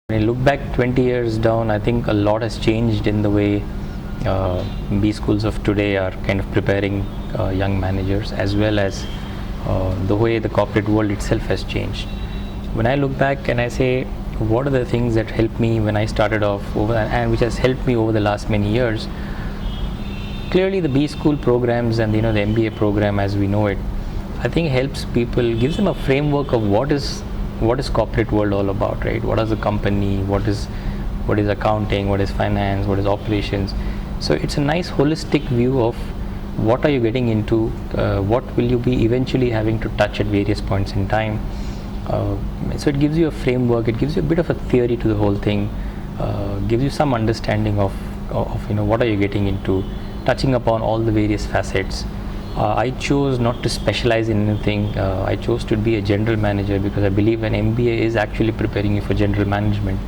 When I look back 20 years down, I think a lot has changed in the way B schools of today are kind of preparing young managers, as well as the way the corporate world itself has changed. When I look back and I say, what are the things that helped me when I started off and which has helped me over the last many years? Clearly, the B school programs and the MBA program as we know it, I think helps people, gives them a framework of what is corporate world all about, right? What is the company? What is accounting? What is finance? What is operations? So it's a nice holistic view of what are you getting into, what will you be eventually having to touch at various points in time. So it gives you a framework, it gives you a bit of a theory to the whole thing, gives you some understanding of what are you getting into, touching upon all the various facets. I chose not to specialize in anything. I chose to be a general manager because I believe an MBA is actually preparing you for general management,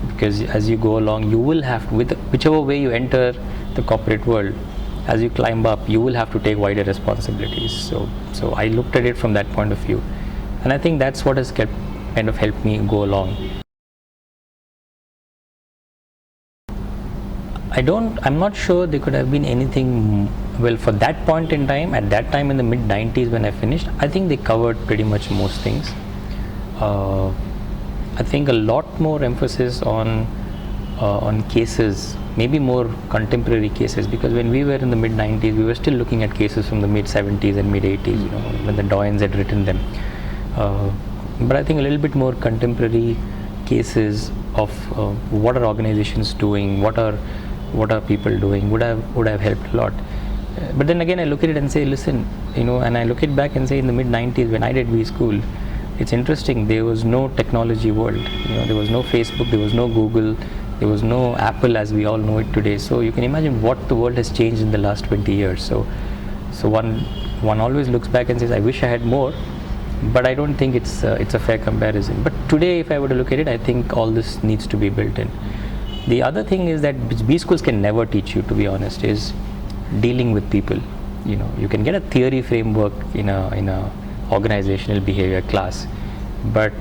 because as you go along you will have, with whichever way you enter the corporate world, as you climb up you will have to take wider responsibilities. So I looked at it from that point of view, and I think that's what has kind of helped me go along. I'm not sure there could have been anything, well, for that point in time, at that time in the mid 90s when I finished, I think they covered pretty much most things. I think a lot more emphasis on cases, maybe more contemporary cases, because when we were in the mid 90s we were still looking at cases from the mid 70s and mid 80s, when the Doyens had written them. But I think a little bit more contemporary cases of what are organizations doing, what are people doing would have helped a lot. But then again I look at it and say, listen, and I look it back and say, in the mid 90s when I did B school, it's interesting, there was no technology world, there was no Facebook, there was no Google, there was no Apple as we all know it today. So you can imagine what the world has changed in the last 20 years. So one always looks back and says, I wish I had more, but I don't think it's a fair comparison. But today if I were to look at it, I think all this needs to be built in. The other thing is that B schools can never teach you, to be honest, is dealing with people. You can get a theory framework in a organizational behavior class, but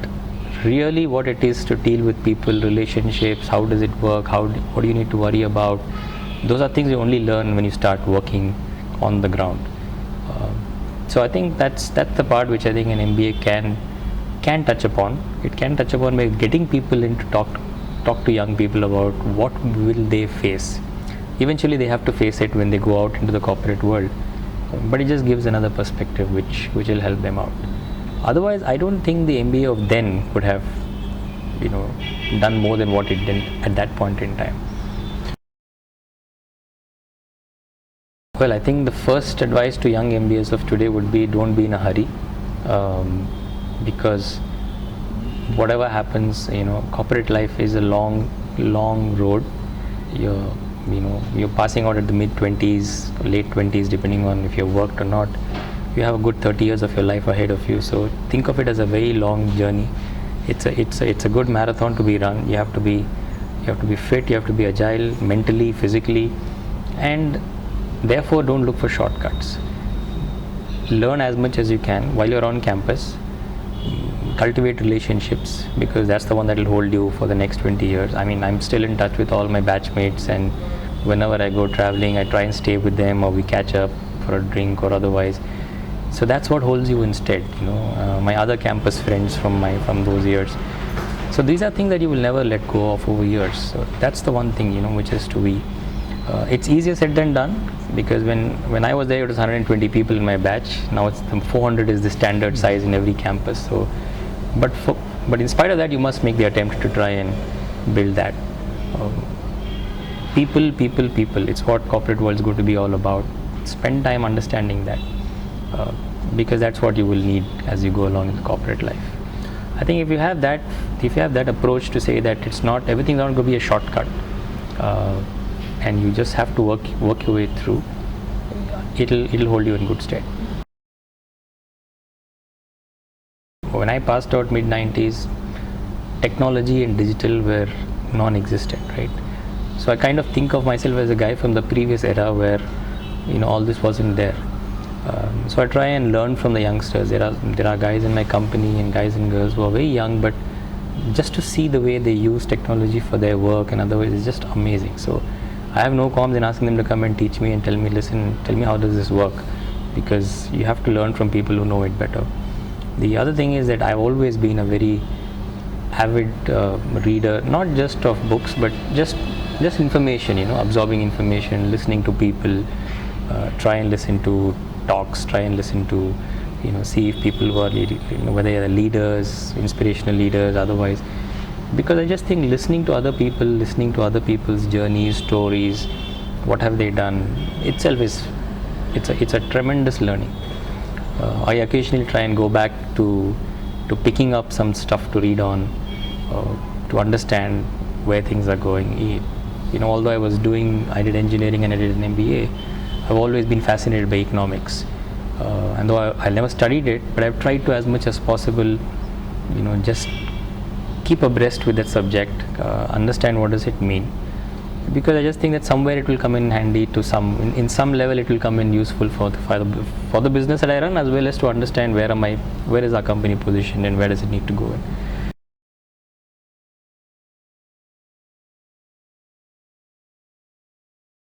really what it is to deal with people, relationships, how does it work, what do you need to worry about, those are things you only learn when you start working on the ground. So I think that's the part which I think an MBA can touch upon. It can touch upon by getting people in to talk to young people about what will they face. Eventually they have to face it when they go out into the corporate world, but it just gives another perspective which will help them out. Otherwise I don't think the MBA of then would have done more than what it did at that point in time. Well, I think the first advice to young MBAs of today would be, don't be in a hurry, because whatever happens, corporate life is a long road. You're passing out at the mid 20s, late 20s, depending on if you've worked or not. You have a good 30 years of your life ahead of you. So think of it as a very long journey. It's a good marathon to be run. You have to be fit. You have to be agile, mentally, physically, and therefore don't look for shortcuts. Learn as much as you can while you're on campus. Cultivate relationships, because that's the one that will hold you for the next 20 years. I mean, I'm still in touch with all my batchmates, and whenever I go traveling I try and stay with them, or we catch up for a drink or otherwise. So that's what holds you instead, my other campus friends from those years. So these are things that you will never let go of over years. So that's the one thing, which is to be, it's easier said than done, because when I was there it was 120 people in my batch. Now it's 400 is the standard size in every campus. So but in spite of that, you must make the attempt to try and build that. People, it's what corporate world is going to be all about. Spend time understanding that, because that's what you will need as you go along in the corporate life. I think if you have that approach to say that everything's not going to be a shortcut, and you just have to work your way through, it'll hold you in good stead. When I passed out mid 90s, technology and digital were non-existent, right? So I kind of think of myself as a guy from the previous era where all this wasn't there. So I try and learn from the youngsters. There are guys in my company and guys and girls who are very young, but just to see the way they use technology for their work and otherwise is just amazing. So I have no qualms in asking them to come and teach me and tell me, listen, tell me how does this work, because you have to learn from people who know it better. The other thing is that I've always been a very avid reader, not just of books, but just information, absorbing information, listening to people, try and listen to talks, try and listen to, see if people who are whether they are leaders, inspirational leaders, otherwise. Because I just think listening to other people, listening to other people's journeys, stories, what have they done, itself it's a tremendous learning. I occasionally try and go back to picking up some stuff to read on, to understand where things are going. Although I did engineering and I did an MBA, I've always been fascinated by economics. And though I never studied it, but I've tried to, as much as possible, just keep abreast with that subject, understand what does it mean, because I just think that somewhere it will come in handy to in some level it will come in useful for the business that I run, as well as to understand where is our company positioned and where does it need to go in.